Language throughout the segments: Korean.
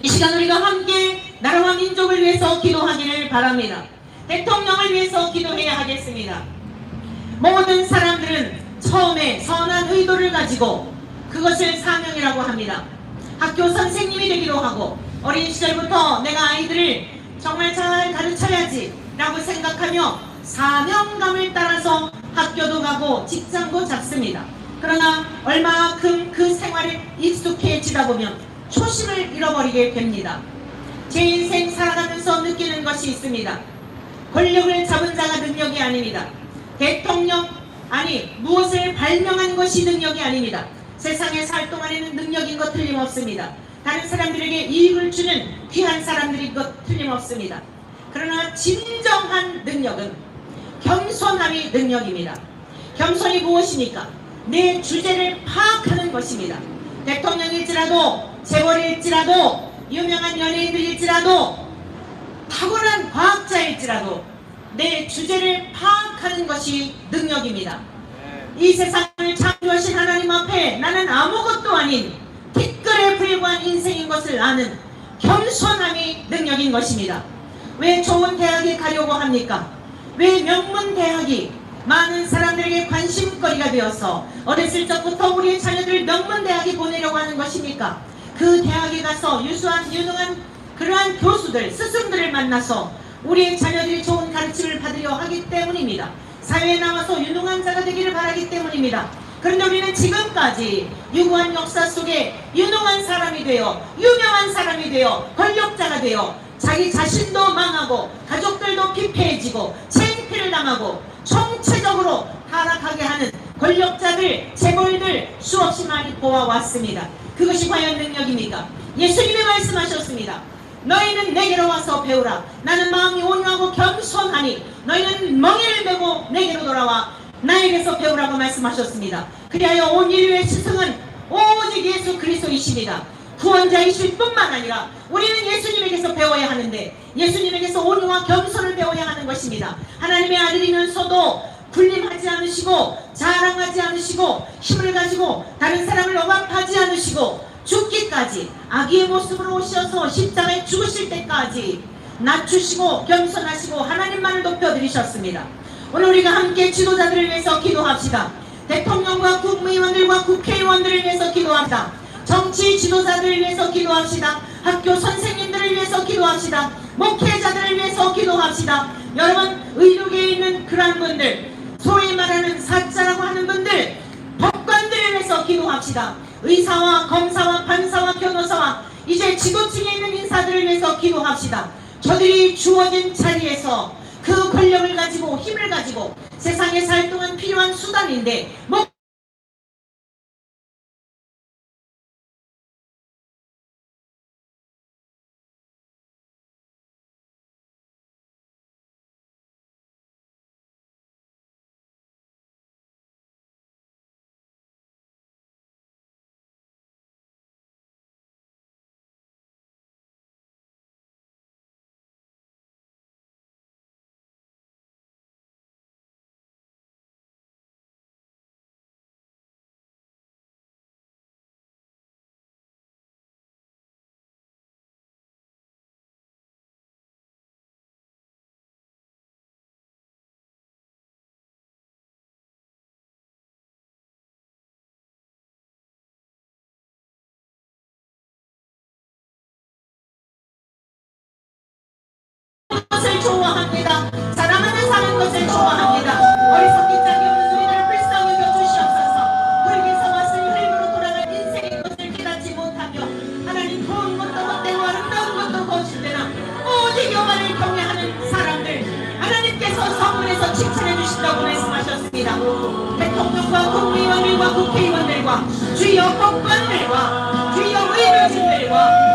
이 시간 우리가 함께 나라와 민족을 위해서 기도하기를 바랍니다. 대통령을 위해서 기도해야 하겠습니다. 모든 사람들은 처음에 선한 의도를 가지고 그것을 사명이라고 합니다. 학교 선생님이 되기도 하고 어린 시절부터 내가 아이들을 정말 잘 가르쳐야지 라고 생각하며 사명감을 따라서 학교도 가고 직장도 잡습니다. 그러나 얼마만큼 그 생활에 익숙해지다 보면 초심을 잃어버리게 됩니다. 제 인생 살아가면서 느끼는 것이 있습니다. 권력을 잡은 자가 능력이 아닙니다. 대통령, 아니 무엇을 발명한 것이 능력이 아닙니다. 세상에 살 동안에는 능력인 것 틀림없습니다. 다른 사람들에게 이익을 주는 귀한 사람들인 것 틀림없습니다. 그러나 진정한 능력은 겸손함이 능력입니다. 겸손이 무엇입니까? 내 주제를 파악하는 것입니다. 대통령일지라도 재벌일지라도 유명한 연예인들일지라도 탁월한 과학자일지라도 내 주제를 파악하는 것이 능력입니다. 이 세상을 창조하신 하나님 앞에 나는 아무것도 아닌 티끌에 불과한 인생인 것을 아는 겸손함이 능력인 것입니다. 왜 좋은 대학에 가려고 합니까? 왜 명문 대학이 많은 사람들에게 관심거리가 되어서 어렸을 적부터 우리의 자녀들을 명문 대학에 보내려고 하는 것입니까? 그 대학에 가서 유능한 그러한 교수들, 스승들을 만나서 우리의 자녀들이 좋은 가르침을 받으려 하기 때문입니다. 사회에 나와서 유능한 자가 되기를 바라기 때문입니다. 그런데 우리는 지금까지 유구한 역사 속에 유능한 사람이 되어 유명한 사람이 되어 권력자가 되어 자기 자신도 망하고 가족들도 피폐해지고 창피를 당하고 총체적으로 타락하게 하는 권력자들, 재벌들 수없이 많이 보아왔습니다. 그것이 과연 능력입니까? 예수님이 말씀하셨습니다. 너희는 내게로 와서 배우라. 나는 마음이 온유하고 겸손하니 너희는 멍에를 메고 내게로 돌아와 나에게서 배우라고 말씀하셨습니다. 그리하여 온 인류의 스승은 오직 예수 그리스도이십니다. 구원자이실 뿐만 아니라 우리는 예수님에게서 배워야 하는데 예수님에게서 온유와 겸손을 배워야 하는 것입니다. 하나님의 아들이면서도 군림하지 않으시고 자랑하지 않으시고 힘을 가지고 다른 사람을 억압하지 않으시고 죽기까지 아기의 모습으로 오셔서 십자가에 죽으실 때까지 낮추시고 겸손하시고 하나님만을 높여드리셨습니다. 오늘 우리가 함께 지도자들을 위해서 기도합시다. 대통령과 국무위원들과 국회의원들을 위해서 기도합시다. 정치 지도자들을 위해서 기도합시다. 학교 선생님들을 위해서 기도합시다. 목회자들을 위해서 기도합시다. 여러분, 의료계에 있는 그러한 분들, 소위 말하는 사자라고 하는 분들, 법관들을 위해서 기도합시다. 의사와 검사와 판사와 변호사와 이제 지도층에 있는 인사들을 위해서 기도합시다. 저들이 주어진 자리에서 그 권력을 가지고 힘을 가지고 세상에 살 동안 필요한 수단인데 것을 좋아합니다. 사랑하는 사는 것을 좋아합니다. 어리석기 짝이 없는 우리를 불쌍히 여겨주시옵소서. 불에게서 왔으니 흙으로 돌아갈 인생의 것을 깨닫지 못하며 하나님 좋은 것도 못되고 아름다운 것도 거짓되나 오직 여호와를 경외하는 사람들 하나님께서 성문에서 칭찬해 주신다고 말씀하셨습니다. 대통령과 국무위원들과 국회의원들과 주요 법관들과 주요 의료진들과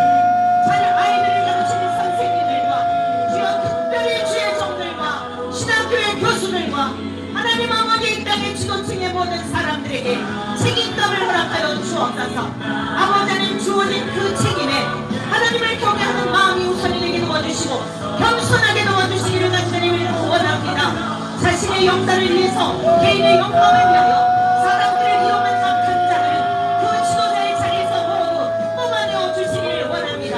하나님 아버지 이 땅의 지도층의 모든 사람들에게 책임감을 허락하여 주옵소서. 아버지는 주어진 그 책임에 하나님을 경외하는 마음이 우선이 되게 도와주시고 겸손하게 도와주시기를 간절히 원합니다. 자신의 영달을 위해서 개인의 영광을 위하여 사람들을 이용한 악한 자들은 그 지도자의 자리에서 모두 뽑아내어 주시기를 원합니다.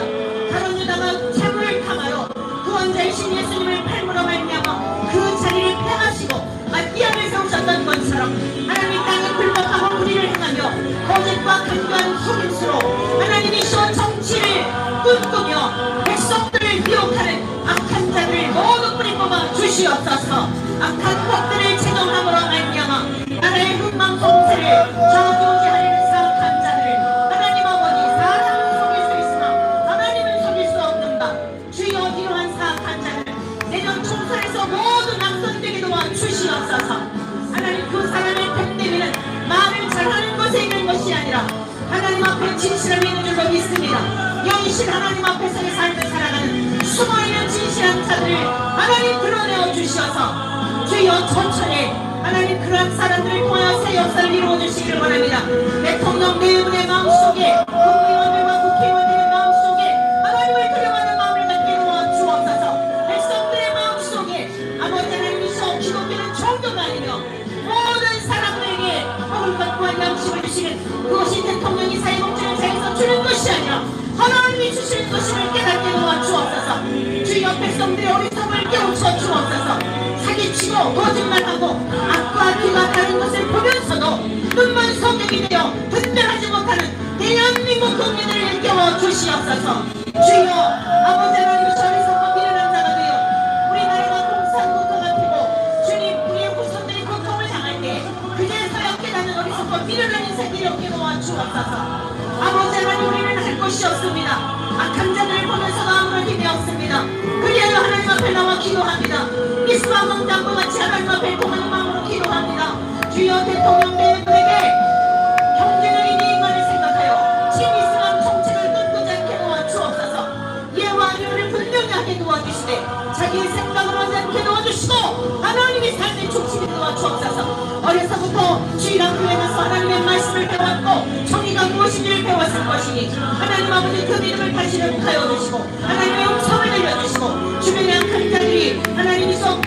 꿈꾸며 백성들을 미혹하는 악한 자들을 모두 뿌리 뽑아 주시옵소서. 악한 법들을 제정함으로 말미암아 나라의 흥망 성쇠를 저주하려는 사악한 자들을 하나님 아버지, 사람은 속일 수 있으나 하나님은 속일 수 없는 바 주여, 이러한 사악한 자들을 내년 총선에서 모두 낙선되게 도와 주시옵소서. 하나님, 그 사람의 됨됨이는 말을 잘하는 것에 있는 것이 아니라 하나님 앞에 진실함이 있는 줄로 믿습니다. 영이신 하나님 앞에서의 삶을 살아가는 숨어있는 진실한 자들을 하나님 드러내어 주셔서 주여 천천히 하나님 그러한 사람들을 통하여 새 역사를 이루어 주시기를 바랍니다. 대통령 네 분의 마음속에, 국회의원들과 국회의원들의 마음속에 하나님을 그려가는 마음을 갖게 도와 주옵소서. 백성들의 마음속에 아버지 하나님이서 기독교는 종교가 아니며 모든 사람들에게 먹을 것과 양식을 주시는 그것이 대통령이 사회복지를 자에서 주는 것이 아니라 하나님이 주시는 것임을 깨닫게 도와 주옵소서. 주여, 백성들의 어리석음을 깨우쳐 주옵소서. 사기치고 거짓말하고 악과 뒤가 다른 것을 보면서도 눈먼 성경이 되어 분별하지 못하는 대한민국 국민들을 일깨워 주시옵소서. 주여, 아버지 하나님이 어리석고 미련한 자가 되어 우리나라가 공산국가가 되고 주님, 우리의 후손들이 고통을 당할 때 그제서야 깨닫는 어리석고 미련한 인생들이 없게 도와 주옵소서. 아버지 하나님, 우리는 할 것이 없습니다. 악한 자들을 보면서도 아무런 힘이 없습니다. 그리하여 하나님 앞에 나와 기도합니다. 미스와 몽땅과 같이 하나님 앞에 공하는 마음으로 기도합니다. 주여, 대통령 대분에게 경제적인 이익만을 생각하여 진이스한 정책을 끊고지 않게 도와주옵소서. 예와 아니오를 분명히 하게 도와주시되 자기의 생각으로 하지 않게 도와주시고 하나님의 삶의 중심에 도와주옵소서. 어려서부터 주일학 교회에서 하나님의 말씀을 배웠고 정의가 무엇인지를 배웠을 것이니 하나님 아버지 그 믿음을 다시 회복하여 주시고 하나님의 음성을 들려주시고 주변의 악한 자들이 하나님이서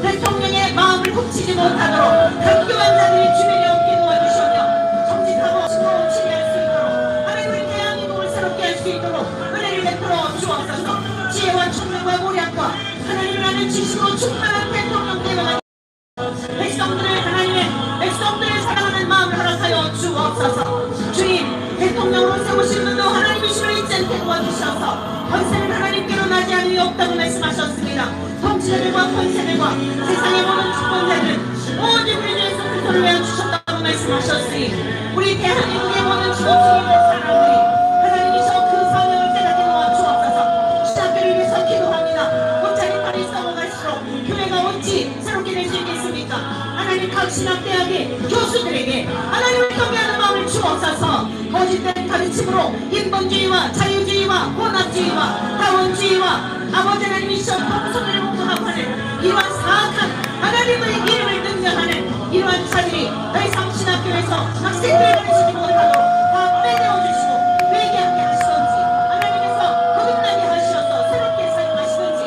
대통령의 마음을 훔치지 못하도록 강교한 자들이 주변에 없게 도와주시며 정직하고 신고를 치리할 수 있도록 하나님의 대한민국을 새롭게 할 수 있도록 은혜를 베풀어 주옵소서. 지혜와 총명과 모략과 하나님을 아는 지식으로 충만한 대통령 되어가 백성들을 백성들을 사랑하는 마음을 허락하여 주옵소서. 주님, 대통령으로 세우신 분도 하나님이심을 잊지 않게 도와주셔서 권세는 하나님께로 나지 않음이 없다고 말씀하셨습니다. 통치자들과 권세들과 세상의 모든 주권자들은 모든 우리 주 예수 그리스도를 위하여 주셨다고 말씀하셨으니 우리 대한민국의 모든 주권자들 사람들이 하나님이셔 그 사명을 깨닫게 도와주옵소서. 신학교를 위해서 기도합니다. 옷차림판이 썩어갈수록 교회가 어찌 새롭게 될 수 있겠습니까? 하나님, 각 신학대학의 교수들에게 하나님을 경외하는 마음을 주옵소서. 거짓된 가르침으로 인본주의와 자유주의와 혼합주의와 다원주의와 아버지 하나님이시여 동성애를 공부하는 이러한 사악한 하나님의 이름을 능력하는 이러한 자들이 더 이상 신학교에서 학생들을 가르치지 못하도록 다 빼내어주시고 회개하게 하시던지 하나님께서 거듭나게 하시어서 새롭게 사용하시던지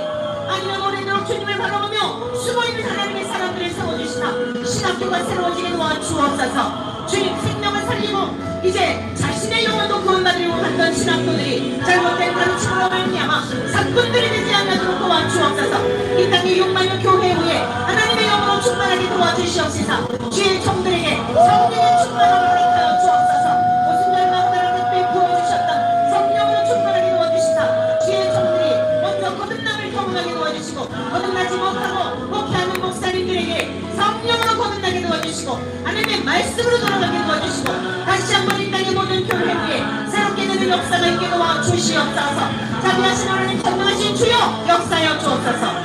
아니면 오래도록 주님을 바라보며 숨어있는 하나님의 사람들을 세워주시나 신학교가 새로워지게 도와주옵소서. 주님, 생명을 살리고 이제 자신의 영혼도 구원받으려고 한던 신학교들이 잘못된 가르침으로 말미암아 사건들이 되지 않도록 도와주옵소서. 이 땅의 6만여 교회 위에 하나님의 영으로 충만하게 도와주시옵소서. 주의 종들에게 성령의 충만함을 허락하여 주옵소서. 오순절 마음나라 특별히 부어주셨던 성령으로 충만하게 도와주시사 주의 종들이 먼저 거듭남을 경험하게 도와주시고 거듭나지 못하고 목회하는 목사님들에게 성령으로 거듭나게 도와주시고 하나님의 말씀으로 돌아가게 도와주시고 다시 한번 이 땅의 모든 교회 위에 새롭게 되는 역사가 있게 도와주시옵소서. 자비하신 하나님, 전능하신 주여 역사하여 주옵소서.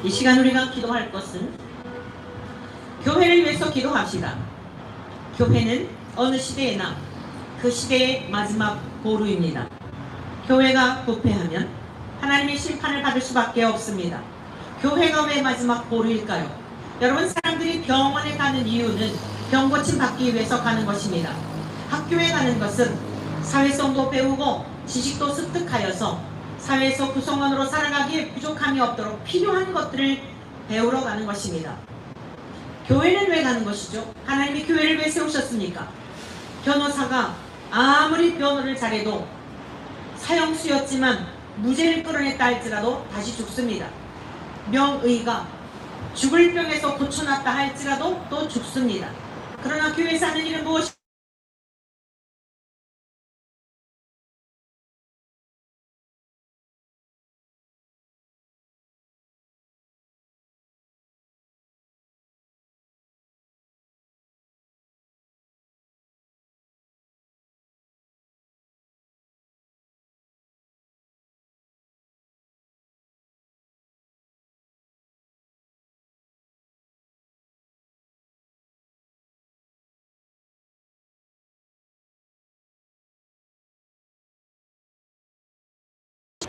이 시간 우리가 기도할 것은 교회를 위해서 기도합시다. 교회는 어느 시대에나 그 시대의 마지막 보루입니다. 교회가 부패하면 하나님의 심판을 받을 수밖에 없습니다. 교회가 왜 마지막 보루일까요? 여러분, 사람들이 병원에 가는 이유는 병고침 받기 위해서 가는 것입니다. 학교에 가는 것은 사회성도 배우고 지식도 습득하여서 사회에서 구성원으로 살아가기에 부족함이 없도록 필요한 것들을 배우러 가는 것입니다. 교회는 왜 가는 것이죠? 하나님이 교회를 왜 세우셨습니까? 변호사가 아무리 변호를 잘해도 사형수였지만 무죄를 끌어냈다 할지라도 다시 죽습니다. 명의가 죽을 병에서 고쳐놨다 할지라도 또 죽습니다. 그러나 교회에서 하는 일은 무엇이?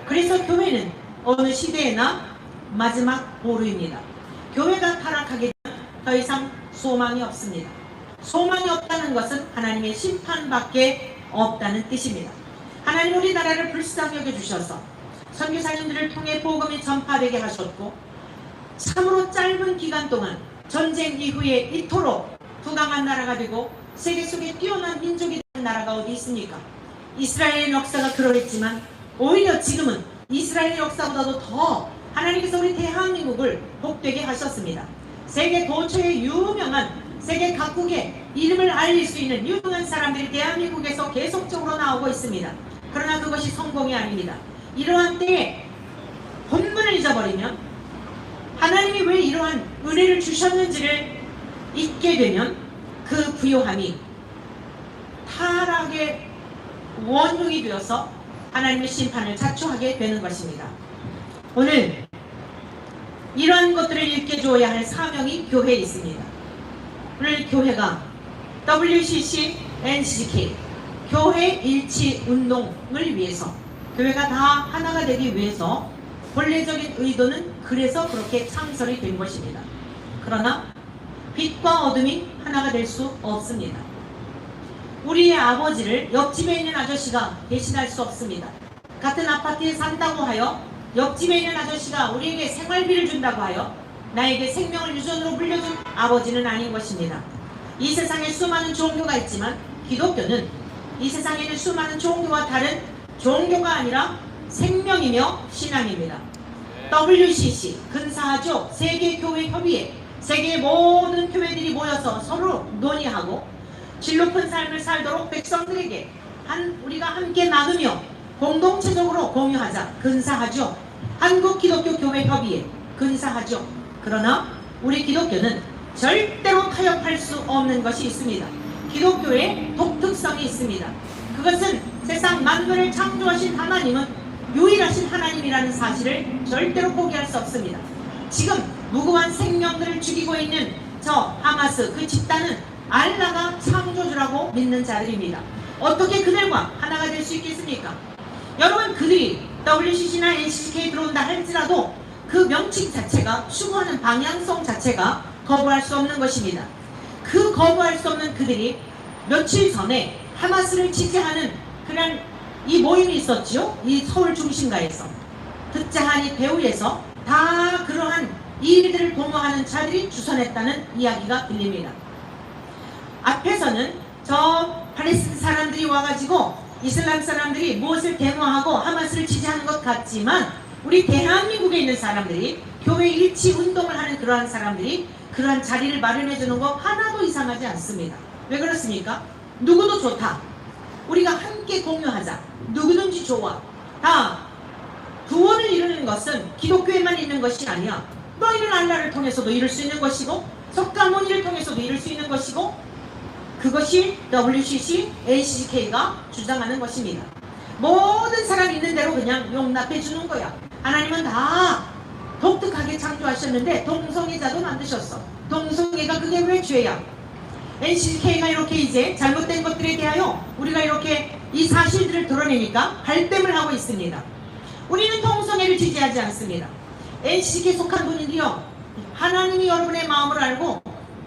그래서 교회는 어느 시대에나 마지막 보루입니다. 교회가 타락하게 되면 더 이상 소망이 없습니다. 소망이 없다는 것은 하나님의 심판밖에 없다는 뜻입니다. 하나님 우리나라를 불쌍히 여겨주셔서 선교사님들을 통해 복음이 전파되게 하셨고, 참으로 짧은 기간 동안 전쟁 이후에 이토록 부강한 나라가 되고 세계 속에 뛰어난 민족이 되는 나라가 어디 있습니까? 이스라엘의 역사가 그러했지만 오히려 지금은 이스라엘의 역사보다도 더 하나님께서 우리 대한민국을 복되게 하셨습니다. 세계 도처에 유명한, 세계 각국의 이름을 알릴 수 있는 유명한 사람들이 대한민국에서 계속적으로 나오고 있습니다. 그러나 그것이 성공이 아닙니다. 이러한 때에 본분을 잊어버리면, 하나님이 왜 이러한 은혜를 주셨는지를 잊게 되면 그 부요함이 타락의 원흉이 되어서 하나님의 심판을 자초하게 되는 것입니다. 오늘 이러한 것들을 일깨줘야 할 사명이 교회에 있습니다. 오늘 교회가 WCC, NCK 교회 일치 운동을 위해서, 교회가 다 하나가 되기 위해서 본래적인 의도는 그래서 그렇게 창설이 된 것입니다. 그러나 빛과 어둠이 하나가 될 수 없습니다. 우리의 아버지를 옆집에 있는 아저씨가 대신할 수 없습니다. 같은 아파트에 산다고 하여 옆집에 있는 아저씨가 우리에게 생활비를 준다고 하여 나에게 생명을 유전으로 물려준 아버지는 아닌 것입니다. 이 세상에 수많은 종교가 있지만 기독교는 이 세상에 있는 수많은 종교와 다른 종교가 아니라 생명이며 신앙입니다. WCC 근사하죠. 세계교회협의회, 세계의 모든 교회들이 모여서 서로 논의하고 질 높은 삶을 살도록 백성들에게 우리가 함께 나누며 공동체적으로 공유하자. 근사하죠. 한국기독교교회협의회 근사하죠. 그러나 우리 기독교는 절대로 타협할 수 없는 것이 있습니다. 기독교의 독특성이 있습니다. 그것은 세상 만물을 창조하신 하나님은 유일하신 하나님이라는 사실을 절대로 포기할 수 없습니다. 지금 무고한 생명들을 죽이고 있는 저 하마스 그 집단은 알라가 창조주라고 믿는 자들입니다. 어떻게 그들과 하나가 될 수 있겠습니까? 여러분, 그들이 WCC나 NCCK에 들어온다 할지라도 그 명칭 자체가, 추구하는 방향성 자체가 거부할 수 없는 것입니다. 그 거부할 수 없는 그들이 며칠 전에 하마스를 지지하는 그런 이 모임이 있었죠. 이 서울 중심가에서 듣자하니 배후에서 다 그러한 일들을 도모하는 자들이 주선했다는 이야기가 들립니다. 앞에서는 저 팔레스타인 사람들이 와가지고 이슬람 사람들이 무엇을 데모하고 하마스를 지지하는 것 같지만, 우리 대한민국에 있는 사람들이, 교회 일치 운동을 하는 그러한 사람들이 그러한 자리를 마련해 주는 거 하나도 이상하지 않습니다. 왜 그렇습니까? 누구도 좋다. 우리가 함께 공유하자. 누구든지 좋아. 다 구원을 이루는 것은 기독교에만 있는 것이 아니야. 너희는 알라를 통해서도 이룰 수 있는 것이고, 석가모니를 통해서도 이룰 수 있는 것이고, 그것이 WCC, NCCK가 주장하는 것입니다. 모든 사람 있는 대로 그냥 용납해 주는 거야. 하나님은 다 독특하게 창조하셨는데 동성애자도 만드셨어. 동성애가 그게 왜 죄야? NCCK가 이렇게 이제 잘못된 것들에 대하여 우리가 이렇게 이 사실들을 드러내니까 발뺌을 하고 있습니다. 우리는 동성애를 지지하지 않습니다. NCCK에 속한 분들이요, 하나님이 여러분의 마음을 알고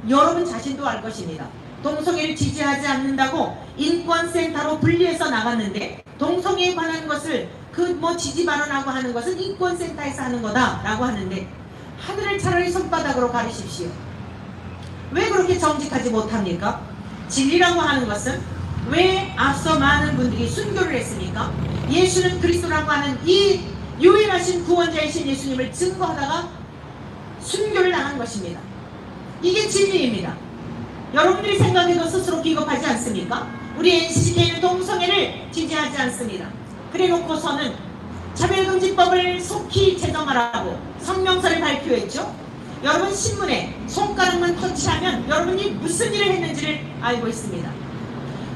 여러분 자신도 알 것입니다. 동성애를 지지하지 않는다고 인권센터로 분리해서 나갔는데, 동성애에 관한 것을 지지 발언하고 하는 것은 인권센터에서 하는 거다라고 하는데, 하늘을 차라리 손바닥으로 가리십시오. 왜 그렇게 정직하지 못합니까? 진리라고 하는 것은 왜 앞서 많은 분들이 순교를 했습니까? 예수는 그리스도라고 하는 이 유일하신 구원자이신 예수님을 증거하다가 순교를 당한 하는 것입니다. 이게 진리입니다. 여러분들이 생각해도 스스로 비겁하지 않습니까? 우리 NCCK는 동성애를 지지하지 않습니다. 그래놓고서는 차별금지법을 속히 제정하라고 성명서를 발표했죠. 여러분 신문에 손가락만 터치하면 여러분이 무슨 일을 했는지를 알고 있습니다.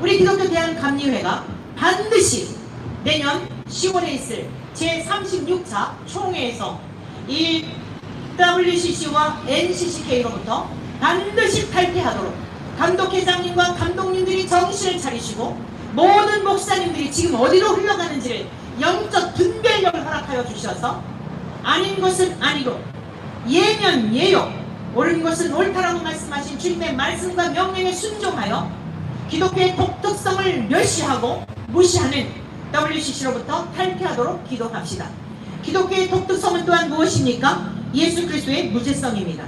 우리 기독교 대한감리회가 반드시 내년 10월에 있을 제36차 총회에서 이 WCC와 NCCK로부터 반드시 탈퇴하도록 감독회장님과 감독님들이 정신을 차리시고 모든 목사님들이 지금 어디로 흘러가는지를 영적 분별력을 허락하여 주셔서 아닌 것은 아니고 예면 예요 옳은 것은 옳다라고 말씀하신 주님의 말씀과 명령에 순종하여 기독교의 독특성을 멸시하고 무시하는 WCC로부터 탈퇴하도록 기도합시다. 기독교의 독특성은 또한 무엇입니까? 예수 그리스도의 무죄성입니다.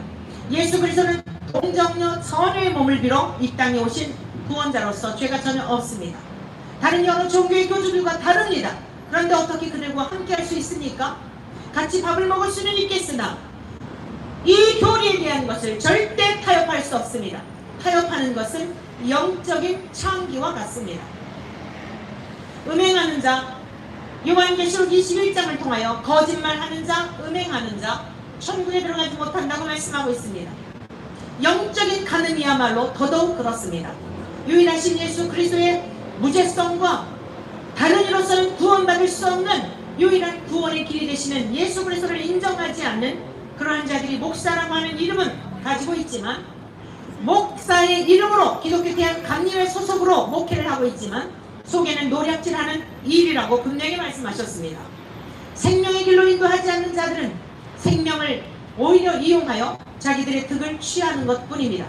예수 그리스도는 동정녀 선의 몸을 빌어 이 땅에 오신 구원자로서 죄가 전혀 없습니다. 다른 여러 종교의 교주들과 다릅니다. 그런데 어떻게 그들과 함께 할 수 있습니까? 같이 밥을 먹을 수는 있겠으나 이 교리에 대한 것을 절대 타협할 수 없습니다. 타협하는 것은 영적인 창기와 같습니다. 음행하는 자, 요한계시록 21장을 통하여 거짓말하는 자, 음행하는 자 천국에 들어가지 못한다고 말씀하고 있습니다. 영적인 간음이야말로 더더욱 그렇습니다. 유일하신 예수 그리스도의 무죄성과 다른 이로서는 구원받을 수 없는 유일한 구원의 길이 되시는 예수 그리스도를 인정하지 않는 그러한 자들이 목사라고 하는 이름은 가지고 있지만 목사의 이름으로 기독교 대한감리회 소속으로 목회를 하고 있지만 속에는 노략질하는 일이라고 분명히 말씀하셨습니다. 생명의 길로 인도하지 않는 자들은 생명을 오히려 이용하여 자기들의 득을 취하는 것뿐입니다.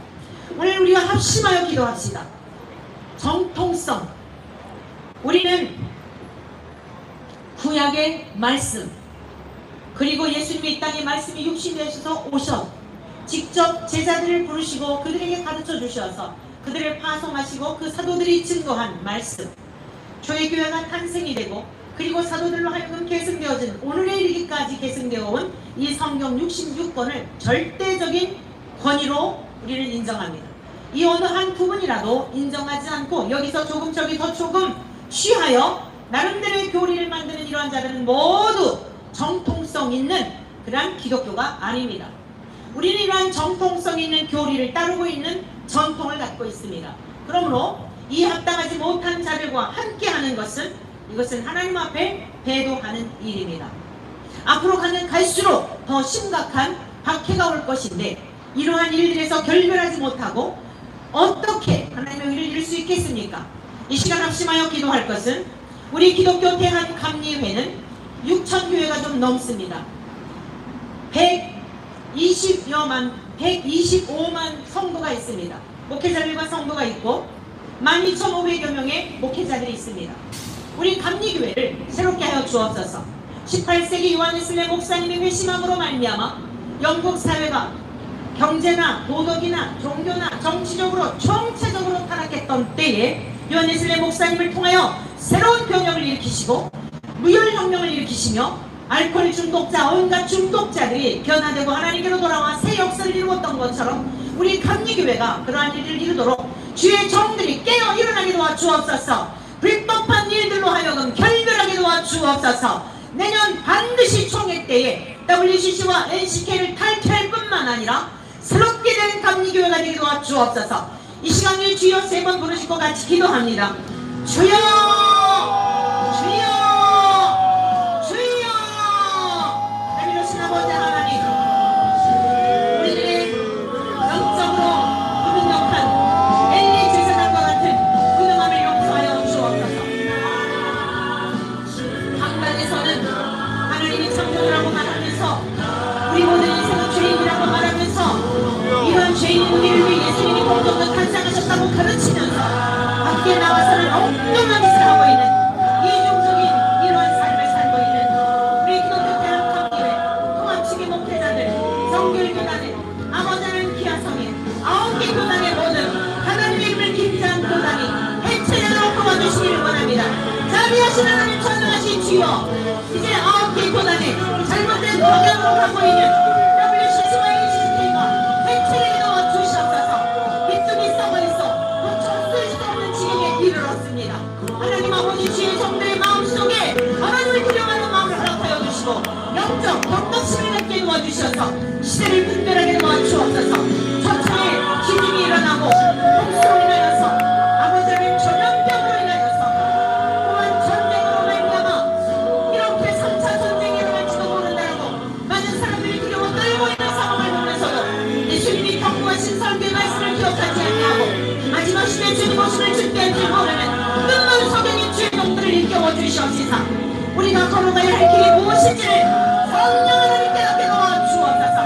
오늘 우리가 합심하여 기도합시다. 정통성. 우리는 구약의 말씀 그리고 예수님의 이 땅에 말씀이 육신되셔서 오셔 직접 제자들을 부르시고 그들에게 가르쳐 주셔서 그들을 파송하시고 그 사도들이 증거한 말씀 초대교회가 탄생이 되고 그리고 사도들로 하여금 계승되어진 오늘에 이르기까지 계승되어 온 이 성경 66권을 절대적인 권위로 우리는 인정합니다. 이 어느 한 부분이라도 인정하지 않고 여기서 조금 저기서 조금 취하여 나름대로의 교리를 만드는 이러한 자들은 모두 정통성 있는 그러한 기독교가 아닙니다. 우리는 이러한 정통성 있는 교리를 따르고 있는 전통을 갖고 있습니다. 그러므로 이 합당하지 못한 자들과 함께하는 것은 이것은 하나님 앞에 배도하는 일입니다. 앞으로 갈수록 더 심각한 박해가 올 것인데 이러한 일들에서 결별하지 못하고 어떻게 하나님의 의를 이룰 수 있겠습니까? 이 시간 합심하여 기도할 것은 우리 기독교 대한감리회는 6,000교회가 좀 넘습니다. 125만 성도가 있습니다. 목회자들과 성도가 있고 12,500여 명의 목회자들이 있습니다. 우리 감리교회를 새롭게 하여 주옵소서. 18세기 요한웨슬리 목사님의 회심함으로 말미암아 영국 사회가 경제나 도덕이나 종교나 정치적으로 총체적으로 타락했던 때에 요한웨슬리 목사님을 통하여 새로운 변혁을 일으키시고 무혈혁명을 일으키시며 알코올 중독자, 온갖 중독자들이 변화되고 하나님께로 돌아와 새 역사를 이루었던 것처럼 우리 감리교회가 그러한 일을 이루도록 주의 종들이 깨어 일어나게 도와주옵소서. 불법한 일들로 하여금 결별하게 도와주옵소서. 내년 반드시 총회 때에 WCC와 NCK를 탈퇴할 뿐만 아니라 새롭게 된 감리교회가 되게 도와주옵소서. 이 시간을 주여 3번 부르시고 같이 기도합니다. 주여! 주여! 주여! 하나님이신 아버지 하나님, 우리들의 영적으로 무능력한 엘리 제사장과 같은 무능함을 용서하여 주옵소서. 한간에서는 하나님이 창조를 하고 말하면서 우리 모든 인생은 죄인이라고 말하면서 이런 죄인인 우리를 위해 예수님이 공동으로 탄생하셨다고 가르치면서 밖에 나와서는 엉뚱한 짓을 하고 있는 이중적인 이러한 삶을 살고 있는 우리 기독교 대한감리회 통합치기 목회자들, 성결교단의 아버지 하나님 기하성인 9개 교단의 모든 하나님의 이름을 긴장한 교단이 해체되도록 도와주시기를 원합니다. 자비하신 하나님 전능하신 주여, 이제 9개 교단이 잘못된 방향으로 가고 있는 WCC와 NCC가 설교의 말씀을 기억하지 아니하고 마지막 시대 주님 오심을 준비할 줄 모르는 눈먼 소경인 주의 종들을 일깨워 주시옵시사. 우리가 걸어가야 할 길이 무엇인지를 성령 하나님 깨닫게 도와 주옵소서.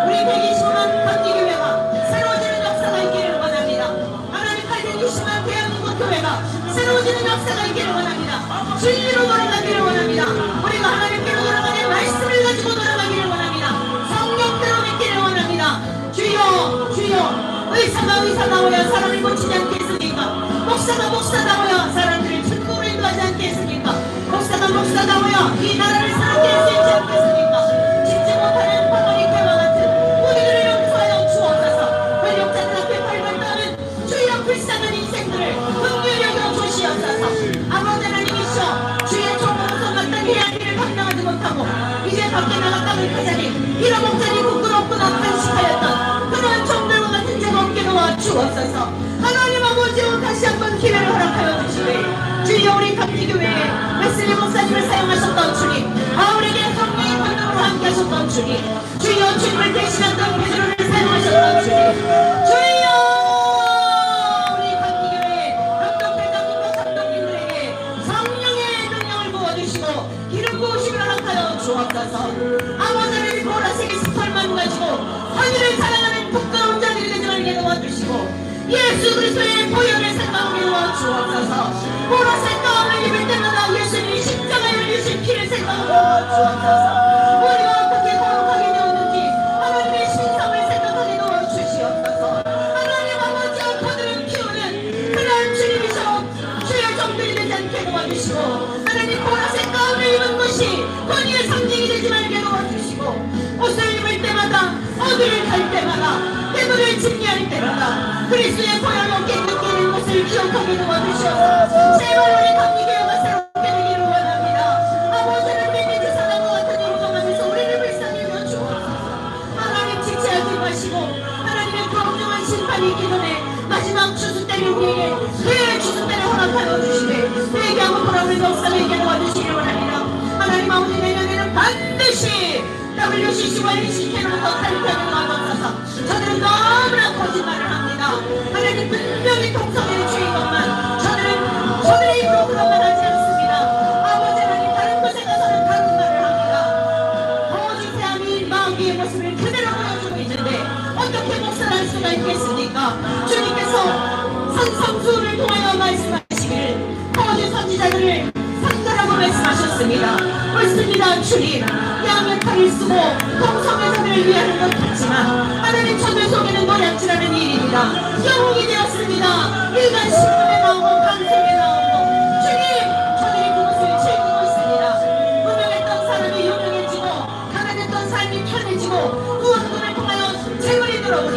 우리 125만 감리교회가 새로워지는 역사가 있기를 원합니다. 하나님 860만 대한민국 교회가 새로워지는 역사가 있기를 원합니다. 진리로 돌아가기를 원합니다. 우리가 하나님께로 돌아가는 말씀을 가지고 돌아가기를 원합니다. 성령대로 믿기를 원합니다. 주여 주여, 의사가 사람을 고치지 않겠습니까? 목사가 사람들을 천국으로 인도하지 않겠습니까? 목사가 이 나라를 새롭게 할 수 있지 않겠습니까? 짓지 못하는 바모니카와 같은 우리들을 용서하여 주옵소서. 권력자들 앞에 발을 떠는 주여 불쌍한 인생들을 긍휼히 여겨 주시옵소서. 아버지 하나님이시여, 주의 종으로서 마땅히 해야 할 일을 감당하지 못하고 이제 밖에 나가 땅을 파자니 잃어먹자니 부끄럽구나 탄식하였던 그러한 종들과 같은 죄가 없게 도와 주옵소서. 하나님 아버지여, 다시 한번 기회를 허락하여 주시되 주여 우리 감리교회에 웨슬리 목사님을 사용하셨던 주님, 바울에게 성령의 권능으로 함께 하셨던 주님, 주여 주님을 대신했던 베드로를 사용하셨던 주님, 우리 감리교회 감독회장님과 감독님들에게 성령의 능력을 부어주시고 기름 부으심을 허락하여 주옵소서. 아버지 하나님, 보라색의 스털만 가지고 하늘을 사랑하는 부끄러운 자들이 되지 말게 도와주시고 예수 그리스도의 보혈을 생각하게 도와주옵소서. 보라색 가운을 입을 때마다 예수님이 십자가에 흘리신 피를 생각하게 도와주옵소서. 우리가 어떻게 거룩하게 되었는지 하나님의 신성을 생각하게 도와주시옵소서. 하나님 아버지와 그들을 키우는 그런 주님이셔 주의 종들이 되지 않게 도와주시고, 하나님 보라색 가운을 입은 것이 권위의 상징이 되지 말게 도와주시고, 옷을 입을 때마다 어디를 갈 때마다 대문을 진리할 때마다 그리스도의 보혈로 깨끗게 것을 기억하게 도와주시옵소서. 제발 우리 감리교회가 새롭게 되기를 원합니다. 아버지는 믿는 사람과 같은 일동하면서 우리를 불쌍히 여겨 주옵소서. 하나님 지체하지 마시고 하나님의 공정한 심판이 있기 전에 마지막 추수 때를 우리에게 그의 추수 때를 허락하여 주시되 회개하고 돌아오는 역사를 있게 도와주시기를 원합니다. 하나님 아버지, 내년에는 반드시 WCC와 NCK로부터 탈퇴하게 도와주옵소서. 저들은 너무나 거짓말을 합니다. 하나님 분명히 통성의 주인공만 저들의 입으로 그런 말 하지 않습니다. 아버지 하나님, 다른 곳에 가서는 다른 말을 합니다. 거짓의 아닌 마귀의 모습을 그대로 보여주고 있는데 어떻게 목사를 할 수가 있겠습니까? 주님께서 산성수를 통하여 말씀하시기를 거짓 선지자들을 상대라고 말씀하셨습니다. 옳습니다. 주님, 양의 칼을 쓰고 동성의 자들을 위하는 것 같지만 하나님, 저들 속에는 노략질하는 일입니다. 영웅이 되었습니다. 일간 신문에 나오고 방송에 나오고 주님, 저들이 그것을 즐기고 있습니다. 무명했던 사람이 유명해지고 가난했던 삶이 편해지고 후원금을 통하여 재물이 들어오니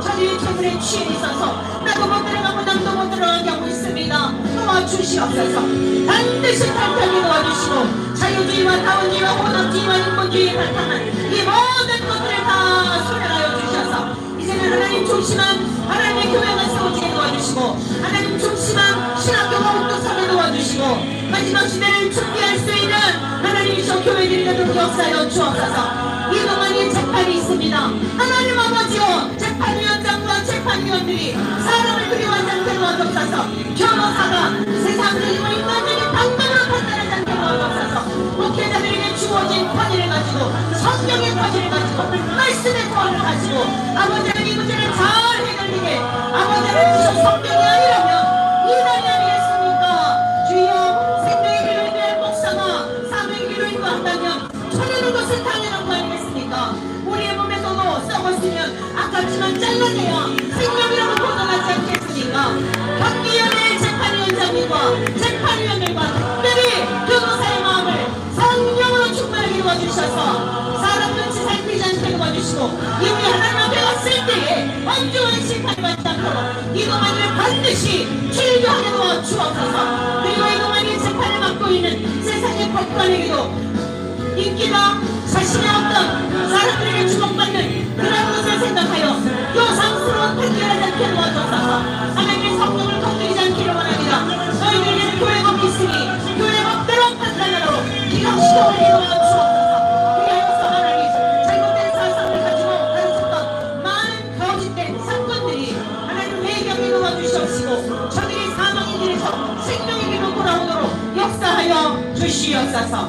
저들이 재물에 취해 있어서 나도 못 들어가고 남도 못 들어가게 하고 있습니다. 도와주시옵소서. 반드시 탈퇴하게 도와주시고 자유주의와 다원주의와 혼합주의와 인본주의에 바탕한 이 모든 것들을 다 소멸하여 주셔서 이제는 하나님 중심한 하나님의 교회가 세워지게 도와주시고 하나님 중심한 신학교가 우뚝서게 도와주시고 마지막 시대를 준비할 수 있는 하나님이셔 교회들이 되도록 역사하여 주옵소서. 이동안의 재판이 있습니다. 하나님 아버지여, 재판위원장과 재판위원들이 사람을 그리워하지 않게 도와주옵소서. 변호사가 세상적이고 인간적인 방법으로 판단하지 않게 도와주옵소서. 목회자들에게 주어진 권위를 가지고 성경의 권위를 가지고 말씀의 권위를 가지고 아버지 하나님 이 문제를 잘 해결되게 아버지 하나님 성경이 아니라면 이단이 아니겠습니까? 주여, 생명의 길로 인도할 목사가 사명의 길로 인도한다면 전하는 것은 당연한 거 아니겠습니까? 우리의 몸에서도 썩었으면 아깝지만 잘라내야 생명이라고 보존하지 않겠습니까? 감리위원회 재판위원장님과 재판위원들과 특별히 변호사의 마음을 성령으로 충만하게 도와주셔서 사람 눈치 살피지 않게 도와주시고 이후에 하나님 앞에 왔을 때에 엄중한 심판이 받지 않도록 이동안을 반드시 즐겨하게 도와주옵소서. 그리고 이동안이 재판을 맡고 있는 세상의 법관에게도 인기가 자신의 어떤 사람들에게 주목받는 그런 것을 생각하여 요상스러운 판결하지 않게 도와주옵소서. 하나님의 성령을 건드리지 않기를 원합니다. 너희들에게는 교회법 있으니 교회법대로 판단하도록 기강시켜버리게 도와주옵소서. 그리하여서 하나님, 잘못된 사상을 가지고 가르쳤던 많은 거짓된 사건 주시옵소서.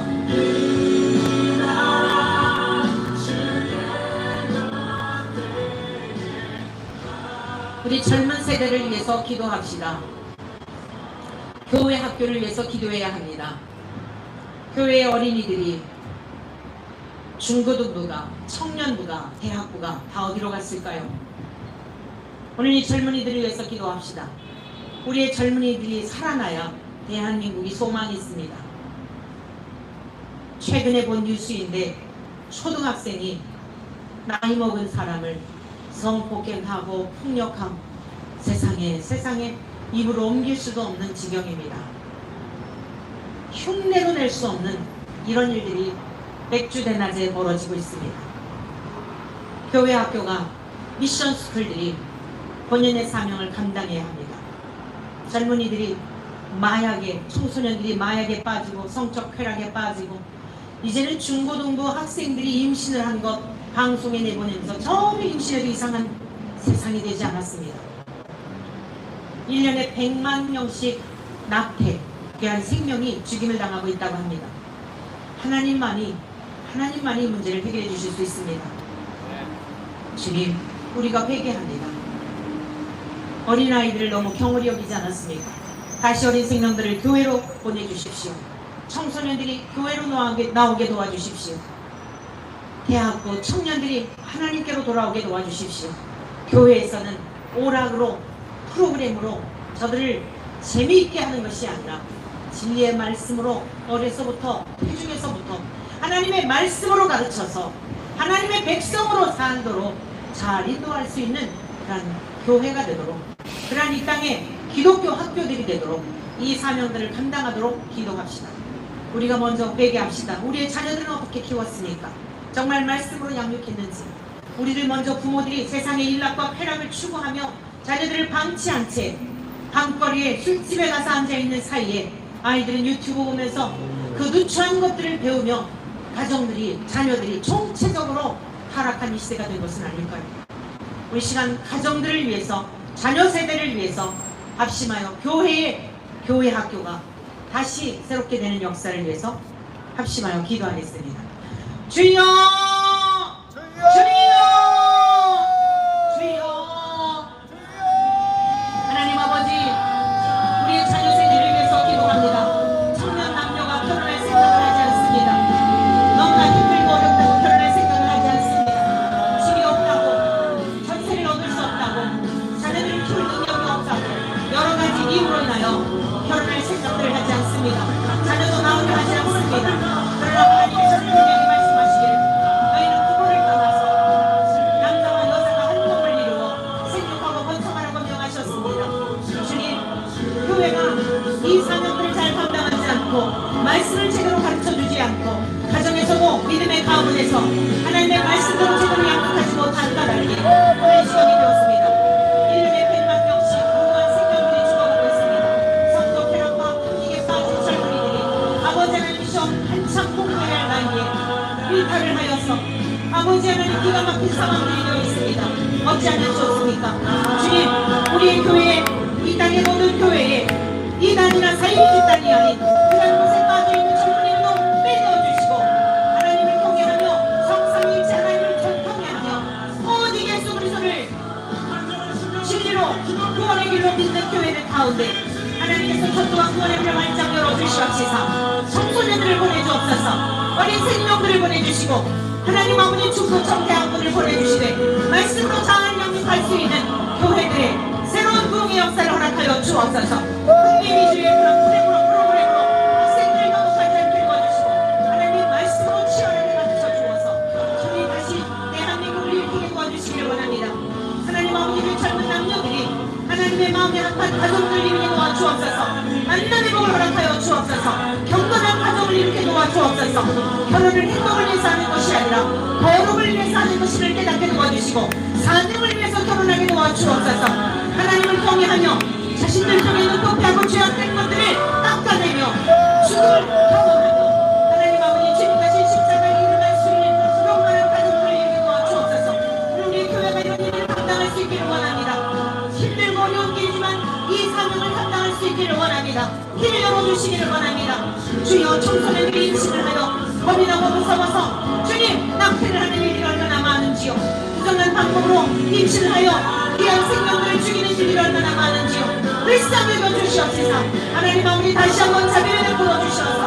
우리 젊은 세대를 위해서 기도합시다. 교회 학교를 위해서 기도해야 합니다. 교회의 어린이들이 중고등부가, 청년부가, 대학부가 다 어디로 갔을까요? 오늘 이 젊은이들을 위해서 기도합시다. 우리의 젊은이들이 살아나야 대한민국이 소망이 있습니다. 최근에 본 뉴스인데 초등학생이 나이 먹은 사람을 성폭행하고 폭력하고 세상에 입으로 옮길 수도 없는 지경입니다. 흉내도 낼 수 없는 이런 일들이 맥주대낮에 벌어지고 있습니다. 교회 학교가 미션 스쿨들이 본연의 사명을 감당해야 합니다. 젊은이들이 마약에, 청소년들이 마약에 빠지고 성적 쾌락에 빠지고 이제는 중고등부 학생들이 임신을 한 것 방송에 내보내면서 전부 임신해도 이상한 세상이 되지 않았습니다. 1년에 100만 명씩 낙태, 귀한 생명이 죽임을 당하고 있다고 합니다. 하나님만이 이 문제를 해결해 주실 수 있습니다. 주님, 우리가 회개합니다. 어린아이들을 너무 경홀히 여기지 않았습니까? 다시 어린 생명들을 교회로 보내주십시오. 청소년들이 교회로 나오게 도와주십시오. 대학부 청년들이 하나님께로 돌아오게 도와주십시오. 교회에서는 오락으로, 프로그램으로 저들을 재미있게 하는 것이 아니라 진리의 말씀으로 어려서부터, 태중에서부터 하나님의 말씀으로 가르쳐서 하나님의 백성으로 산도록 잘 인도할 수 있는 그런 교회가 되도록, 그러한 이 땅에 기독교 학교들이 되도록 이 사명들을 감당하도록 기도합시다. 우리가 먼저 회개합시다. 우리의 자녀들은 어떻게 키웠습니까? 정말 말씀으로 양육했는지. 우리를 먼저 부모들이 세상의 일락과 쾌락을 추구하며 자녀들을 방치한 채 밤거리에 술집에 가서 앉아있는 사이에 아이들은 유튜브 보면서 그 누추한 것들을 배우며 가정들이, 자녀들이 총체적으로 타락한 이 시대가 된 것은 아닐까요? 우리 시간 가정들을 위해서, 자녀 세대를 위해서 합심하여 교회 학교가 다시 새롭게 되는 역사를 위해서 합심하여 기도하겠습니다. 주여! 주여! 주여! 하나님 아버지, 우리의 자녀 세대를 위해서 기도합니다. 청년 남녀가 결혼할 생각을 하지 않습니다. 너무나 힘들고 어렵다고 결혼할 생각을 하지 않습니다. 집이 없다고, 전세를 얻을 수 없다고, 자녀들을 키울 능력이 없다고 여러 가지 이유로 인하여 결혼할 생각들을 하지 않습니다. 자녀도 나오게 하지 않습니다. 그러나 하나님의 저를 분명히 말씀하시기를 너희는 부모를 떠나서 남자와 여자가 한 몸을 이루어 생육하고 번성하라고 명하셨습니다. 주님, 교회가 이 사명들을 잘 감당하지 않고 말씀을 제대로 가르쳐주지 않고 가정에서도 믿음의 가문에서 하나님의 말씀대로 제대로 양육하지 못한 까닭에 오늘 시험이 되었습니다. 1년에 100만 명씩 무고한 생명들이 죽어가고 있습니다. 성도 쾌락과 풍기에 빠진 젊은이들이 아버지 하나님 시험 한참 공부해야 할 나이에 일탈을 하여서 아버지 하나님 기가 막힌 상황들이 되어 있습니다. 어찌하면 좋습니까? 주님, 우리의 교회에, 이 땅의 모든 교회에 이단이나 사이비 집단이 아닌 그런 곳에 빠져있는 젊은이들도 빼내어주시고 하나님을 경외하며 성삼위일체 하나님을 경외하며 오직 예수 그리스도를 진리로 구원의 길로 믿는 교회들 가운데 하나님께서 천도와 구원의 별 활짝 열어주시옵시사 청소년들을 보내주옵소서. 어린 생명들을 보내주시고 하나님 아버지 중고청 대학부를 보내주시되 말씀으로 잘 양육할 수 있는 교회들의 새로운 부흥의 역사를 허락하여 주옵소서. 국민 위주의 그런 프로그램으로 학생들을 너무까지 함께 도와주시고 하나님 말씀으로 치열하게 가르쳐 주어서 주님 다시 대한민국을 일으키게 도와주시기를 원합니다. 하나님 아버지의 젊은 남녀들이 하나님의 마음에 합한 가정을 이루게 도와주옵소서. 만남의 복을 허락하여 주옵소서. 경건한 가정을 이루게 도와주옵소서. 결혼을 행복을 위해서 하는 것이 아니라 거룩을 위해서 하는 것임을 깨닫게 도와주시고 사명을 위해서 결혼하게 도와주옵소서. 하나님을 경외하며 자신들 중에 눈높이하고 죄악된 것들을 닦아내며 죽음을 경험하며 하나님 아버지 주님 다시 십자가에 일어날 수 있는 영원한 가정을 이루게 도와주옵소서. 우리 교회가 이런 일을 감당할 수 있기를 원합니다. 힘들고 어려운 길이지만 이 사명을 감당할 수 있기를 원합니다. 길을 열어주시기를 원합니다. 주여 청소년들이 임신을 하여 겁이나고 무서워서 주님 낭패를 하는 일이 얼마나 많은지요. 부정한 방법으로 임신을 하여 귀한 생명들을 죽이는 일이 얼마나 많은지요. 불쌍히 여주시옵소서. 하나님 아버지 다시 한번 자비를 베풀어 주셔서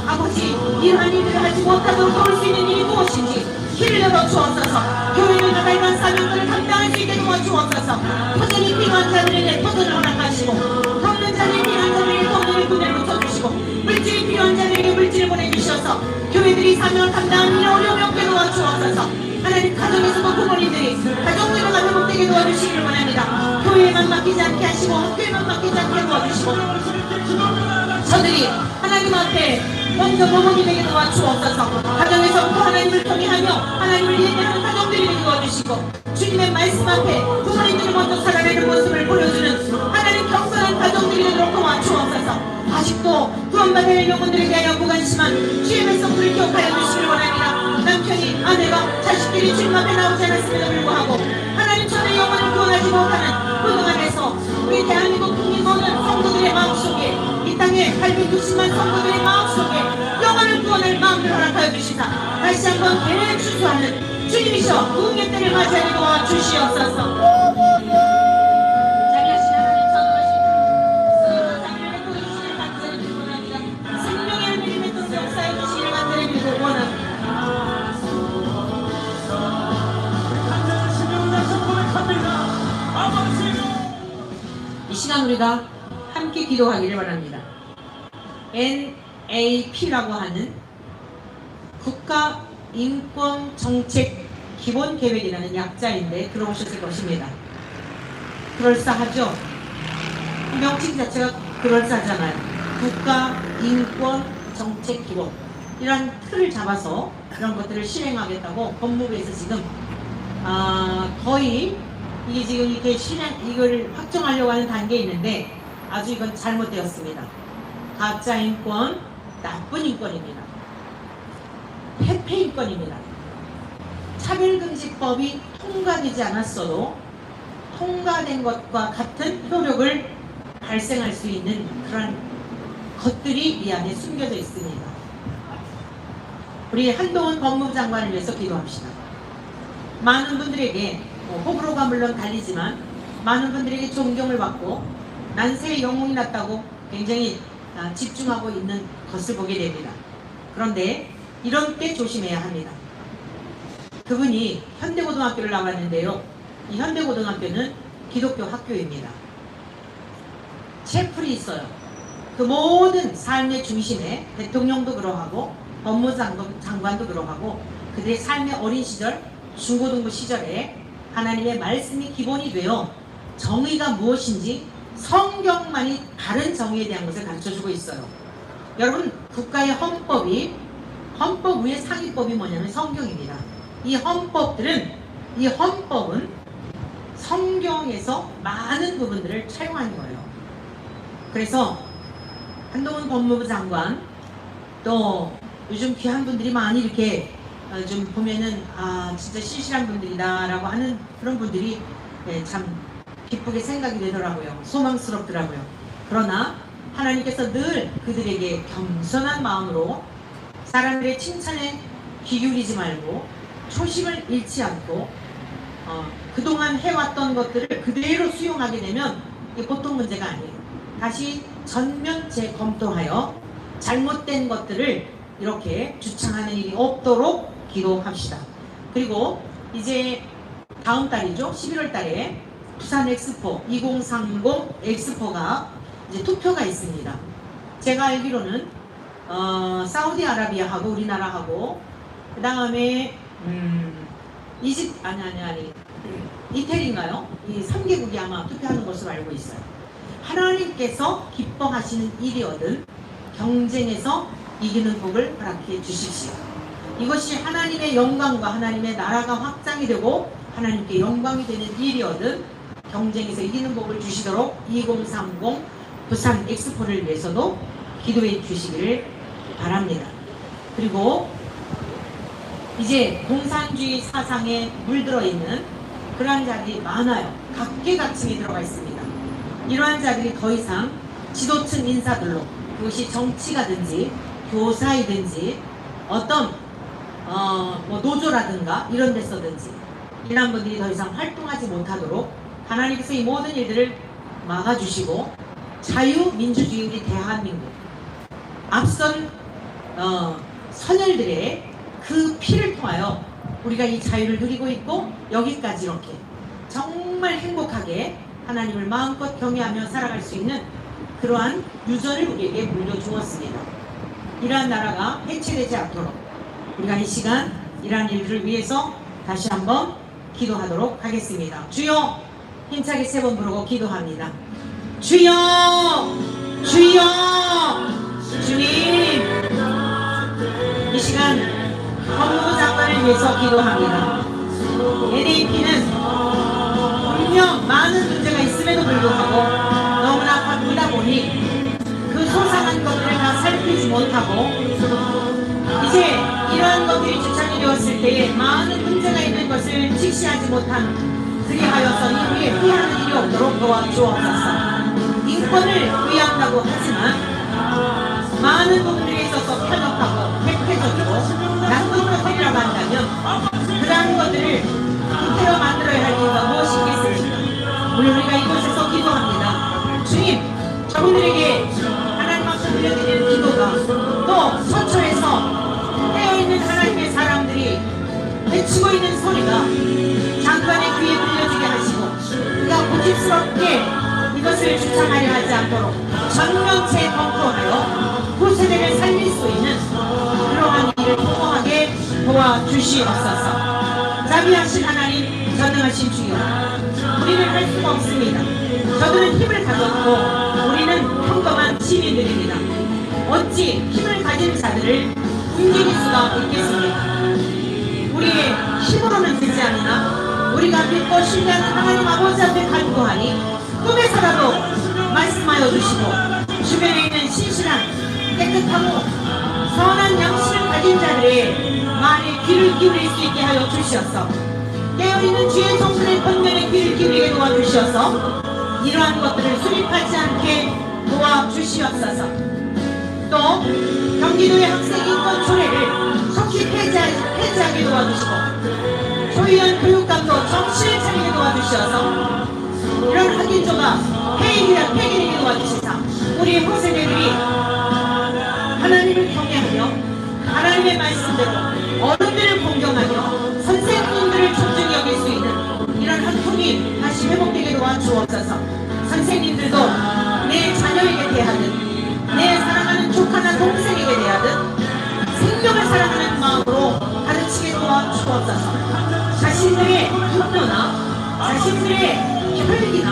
아버지 이러한 일을 하지 못하도록 도울 수 있는 일이 무엇인지 길을 열어 주옵소서. 교회를 나가 이런 사명들을 감당할 수 있게 도와주옵소서. 터전이 필요한 자들에게 터전을 허락하시고 돕는 자들이 필요한 자들에게 돕는 분을 붙여주시고 물질이 필요한 자들에게 물질을 보내주셔서 교회들이 사명을 감당하는 일에 어려움이 없게 도와주옵소서. 하나님 가정에서도 부모님들이 가정대로 가면 못되게 도와주시기를 원합니다. 교회에만 맡기지 않게 하시고 학교에만 맡기지 않게 도와주시고 저들이 하나님 앞에 먼저 부모님에게 도와주옵소서. 가정에서부터 하나님을 통해하며 하나님을 예배하는 가정들이 되게 도와주시고 주님의 말씀 앞에 부모님들이 먼저 살아내는 모습을 보여주는 하나님 경건한 가정들이 되도록 도와주옵소서. 아직도 구원받을 영혼들에 대하여 무관심한 주의 백성들을 기억하여 주시길 원합니다. 남편이 아내가 자식들이 주님 앞에 나오지 않았음에도 불구하고 하나님 전의 영혼을 구원하지 못하는 고통 안에서 우리 대한민국 국민 모든 성도들의 마음속에 이 땅에 860만 성도들의 마음속에 영혼을 구원할 마음을 허락하여 주시사 다시 한번 대를 추수하는 주님이셔 구원의 때를 맞이하게 도와주시옵소서. 이 시간 우리가 함께 기도하기를 바랍니다. NAP라고 하는 국가인권정책기본계획이라는 약자인데 들어오셨을 것입니다. 그럴싸하죠? 명칭 자체가 그럴싸하잖아요. 국가인권정책기본 이런 틀을 잡아서 이런 것들을 실행하겠다고 법무부에서 지금 거의 이게 지금 이렇게 이걸 확정하려고 하는 단계에 있는데 아주 이건 잘못되었습니다. 가짜 인권, 나쁜 인권입니다. 폐폐 인권입니다. 차별금지법이 통과되지 않았어도 통과된 것과 같은 효력을 발생할 수 있는 그런 것들이 이 안에 숨겨져 있습니다. 우리 한동훈 법무부 장관을 위해서 기도합시다. 많은 분들에게 호불호가 물론 달리지만 많은 분들에게 존경을 받고 난세의 영웅이 났다고 굉장히 집중하고 있는 것을 보게 됩니다. 그런데 이런 때 조심해야 합니다. 그분이 현대고등학교를 나왔는데요. 이 현대고등학교는 기독교 학교입니다. 채플이 있어요. 그 모든 삶의 중심에 대통령도 그러하고 법무장관도 그러하고 그들의 삶의 어린 시절 중고등부 시절에 하나님의 말씀이 기본이 되어 정의가 무엇인지 성경만이 바른 정의에 대한 것을 가르쳐주고 있어요. 여러분 국가의 헌법 위에 상위법이 뭐냐면 성경입니다. 이 헌법은 성경에서 많은 부분들을 차용한 거예요. 그래서 한동훈 법무부 장관 또 요즘 귀한 분들이 많이 이렇게 좀 보면은 진짜 신실한 분들이다 라고 하는 그런 분들이 참 기쁘게 생각이 되더라고요. 소망스럽더라고요. 그러나 하나님께서 늘 그들에게 겸손한 마음으로 사람들의 칭찬에 귀 기울이지 말고 초심을 잃지 않고 그동안 해왔던 것들을 그대로 수용하게 되면 이게 보통 문제가 아니에요. 다시 전면 재검토하여 잘못된 것들을 이렇게 주창하는 일이 없도록 기도합시다. 그리고 이제 다음 달이죠. 11월 달에 부산 엑스포 2030 엑스포가 이제 투표가 있습니다. 제가 알기로는 사우디아라비아하고 우리나라하고 그 다음에 이태리인가요? 이 3개국이 아마 투표하는 것으로 알고 있어요. 하나님께서 기뻐하시는 일이거든 경쟁에서 이기는 복을 허락해 주십시오. 이것이 하나님의 영광과 하나님의 나라가 확장이 되고 하나님께 영광이 되는 일이거든 경쟁에서 이기는 복을 주시도록 2030 부산 엑스포를 위해서도 기도해 주시기를 바랍니다. 그리고 이제 공산주의 사상에 물들어 있는 그러한 자들이 많아요. 각계각층이 들어가 있습니다. 이러한 자들이 더 이상 지도층 인사들로 그것이 정치가든지 교사이든지 어떤 뭐 노조라든가 이런 데서든지 이런 분들이 더 이상 활동하지 못하도록 하나님께서 이 모든 일들을 막아주시고 자유민주주의 우리 대한민국 앞선 선열들의 그 피를 통하여 우리가 이 자유를 누리고 있고 여기까지 이렇게 정말 행복하게 하나님을 마음껏 경외하며 살아갈 수 있는 그러한 유전을 우리에게 물려주었습니다. 이러한 나라가 해체되지 않도록 우리가 이 시간 이러한 일들을 위해서 다시 한번 기도하도록 하겠습니다. 주여, 힘차게 3번 부르고 기도합니다. 주여, 주여, 주님, 이 시간 법무부 장관을 위해서 기도합니다. NAP는 분명 많은 문제가 있음에도 불구하고 너무나 바쁘다 보니 그 소상한 것들을 다 살피지 못하고 이제 이러한 것들이 주착이 되었을 때에 많은 문제가 있는 것을 직시하지 못한 그리하여서 이후에 후회하는 일이 없도록 도와주옵소서. 인권을 위한다고 하지만 많은 부분들에 있어서 편협하고 획회적이고 나쁜 것들이라고 한다면 그러한 것들을 그대로 만들어야 할 이유가 무엇이겠습니까? 오늘 우리가 이곳에서 기도합니다. 주님, 저분들에게 하나님 앞에 들려드리는 기도가 또 서초에서 깨어있는 하나님의 사람들이 외치고 있는 소리가 장관의 귀에 들려지게 하시고 그가 고집스럽게 이것을 주창하려 하지 않도록 전면체 검토하여 후세대를 살릴 수 있는 그러한 일을 성공하게 도와주시옵소서. 자비하신 하나님, 전능하신 주여, 우리는 할 수가 없습니다. 저들은 힘을 가졌고 우리는 평범한 시민들입니다. 어찌 힘을 가진 자들을 움직일 수가 있겠습니까? 우리의 힘으로는 되지 않으나 우리가 믿고 신뢰하는 하나님 아버지 앞에 간구하니 꿈에서라도 말씀하여 주시고 주변에 있는 신실한 깨끗하고 선한 양심을 가진 자들의 말에 귀를 기울일 수 있게 하여 주시옵소서. 깨어있는 주의 성들의 권면에 귀를 기울이게 도와주시옵소서. 이러한 것들을 수립하지 않게 도와주시옵소서. 또 경기도의 학생 인권 조례를 속히 폐지하게 도와주시고 소유한 교육감도 정신을 차리게 도와주시어서 이런 학인조가 폐기되게 도와주시사 우리 후세대들이 하나님을 경외하며 하나님의 말씀대로 어른들을 공경하며 선생님들을 존중히 여길 수 있는 이런 학통이 다시 회복되게 도와주옵소서. 선생님들도 내 자녀에게 대하든 내 사랑하는 조카나 동생에게 대하든 생명을 사랑하는 마음으로 가르치게 도와주옵소서. 자신들의 분노나 자신들의 혈기나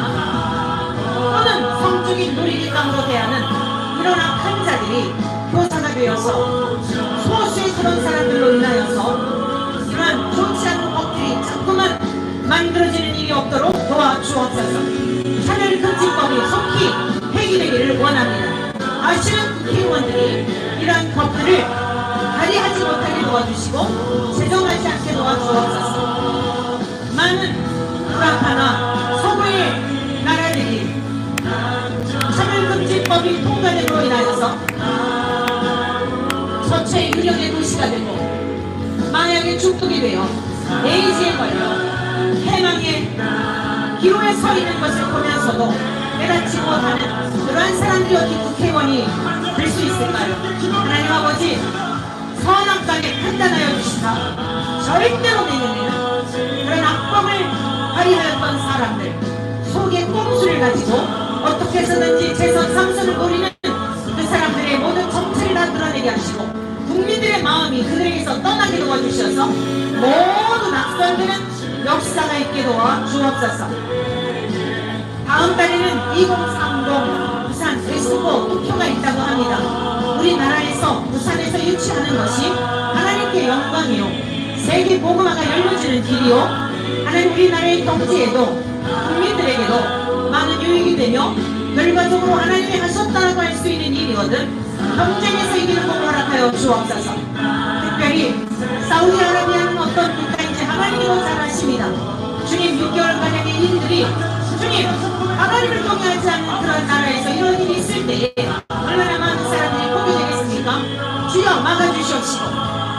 또는 성적인 놀이기감으로 대하는 이런 악한 자들이 교사가 되어서 소수의 그런 사람들로 인하여서 이러한 좋지 않은 법들이 자꾸만 만들어지는 일이 없도록 도와주옵소서. 차별금지법이 속히 폐기되기를 원합니다. 아시는 국회의원들이 이러한 법들을 발의하지 못하게 도와주시고 제정하지 않게 도와주옵소서. 많은 불악하나 서구의 나라들이 차별금지법이 통과됨으로 인하여서 서초의 유력의 도시가 되고 마약에 중독이 되어 에이즈에 걸려 해망의 기로에 서 있는 것을 보면서도 깨닫지 못하는 그러한 사람들이 어떻게 국회의원이 될 수 있을까요? 하나님 아버지, 선악 땅에 판단하여 주시사 절대로 내년에는 그런 악법을 발휘하였던 사람들 속에 꼼수를 가지고 어떻게 해서든지 재선 3선을 노리는 그 사람들의 모든 정체를 다 드러내게 하시고 국민들의 마음이 그들에게서 떠나게 도와주셔서 모두 낙선되는 역사가 있게 도와주옵소서. 다음 달에는 2030 부산 엑스포 투표가 있다고 합니다. 우리나라에서 부산에서 유치하는 것이 하나님께 영광이요 세계 복음화가 열려지는 길이요 하나님 우리나라의 경제에도 국민들에게도 많은 유익이 되며 결과적으로 하나님이 하셨다라고 할 수 있는 일이거든 경쟁에서 이기는 법을 허락하여 주옵소서. 특별히 사우디아라비아는 어떤 국가인지 하나님이 더 잘 아십니다. 주님 6개월간의 인들이 주님 하나님을 경외하지 않는 그런 나라에서 이런 일이 있을 때에 얼마나 많은 사람들이 포기되겠습니까? 막아주시옵시고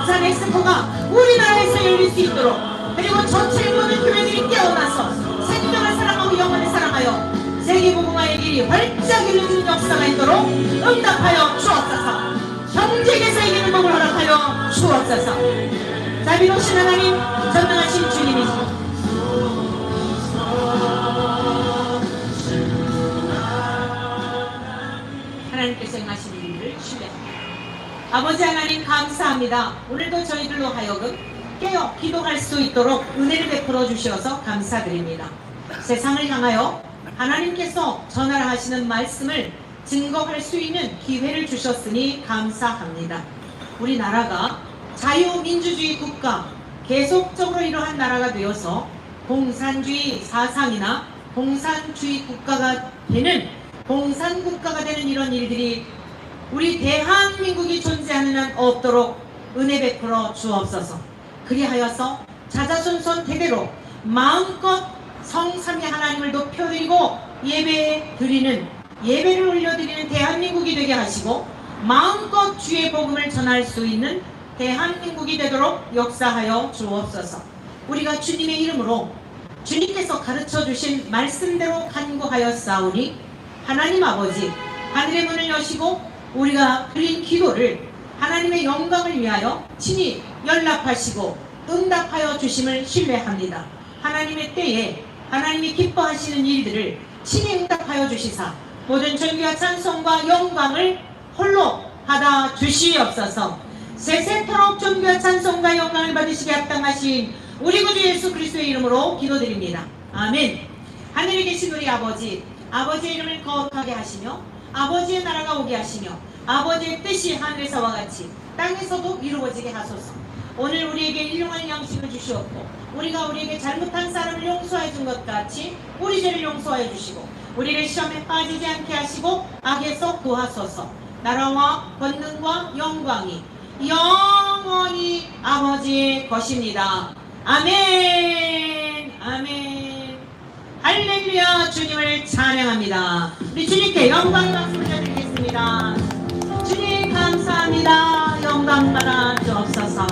부산 엑스포가 우리나라에서 열릴 수 있도록 그리고 전체 모든 교회들이 깨어나서 생명을 사랑하고 영혼을 사랑하여 세계복음화의 길이 활짝 열려지는 역사가 있도록 응답하여 주옵소서. 경쟁에서 이기는 법을 허락하여 주옵소서. 자비로우신 하나님, 전능하신 주님이시오. 하나님께서 행하신 일을 신뢰합니다. 아버지 하나님 감사합니다. 오늘도 저희들로 하여금 깨어 기도할 수 있도록 은혜를 베풀어 주셔서 감사드립니다. 세상을 향하여 하나님께서 전하시는 말씀을 증거할 수 있는 기회를 주셨으니 감사합니다. 우리나라가 자유민주주의 국가, 계속적으로 이러한 나라가 되어서 공산주의 사상이나 공산주의 국가가 되는 공산국가가 되는 이런 일들이 우리 대한민국이 존재하는 한 없도록 은혜 베풀어 주옵소서. 그리하여서 자자손손 대대로 마음껏 성삼위 하나님을 높여드리고 예배를 올려드리는 대한민국이 되게 하시고 마음껏 주의 복음을 전할 수 있는 대한민국이 되도록 역사하여 주옵소서. 우리가 주님의 이름으로 주님께서 가르쳐 주신 말씀대로 간구하여 싸우니 하나님 아버지 하늘의 문을 여시고 우리가 드린 기도를 하나님의 영광을 위하여 친히 연락하시고 응답하여 주심을 신뢰합니다. 하나님의 때에 하나님이 기뻐하시는 일들을 친히 응답하여 주시사 모든 존귀와 찬송과 영광을 홀로 받아 주시옵소서. 세세토록 존귀와 찬송과 영광을 받으시게 합당하신 우리 구주 예수 그리스도의 이름으로 기도드립니다. 아멘. 하늘에 계신 우리 아버지, 아버지의 이름을 거룩하게 하시며 아버지의 나라가 오게 하시며 아버지의 뜻이 하늘에서와 같이 땅에서도 이루어지게 하소서. 오늘 우리에게 일용할 양식을 주시옵고 우리가 우리에게 잘못한 사람을 용서해 준 것 같이 우리 죄를 용서해 주시고 우리를 시험에 빠지지 않게 하시고 악에서 구하소서. 나라와 권능과 영광이 영원히 아버지의 것입니다. 아멘. 아멘. 할렐루야. 주님을 찬양합니다. 우리 주님께 영광 박수 올려드리겠습니다. 주님 감사합니다. 영광 받아 주옵소서.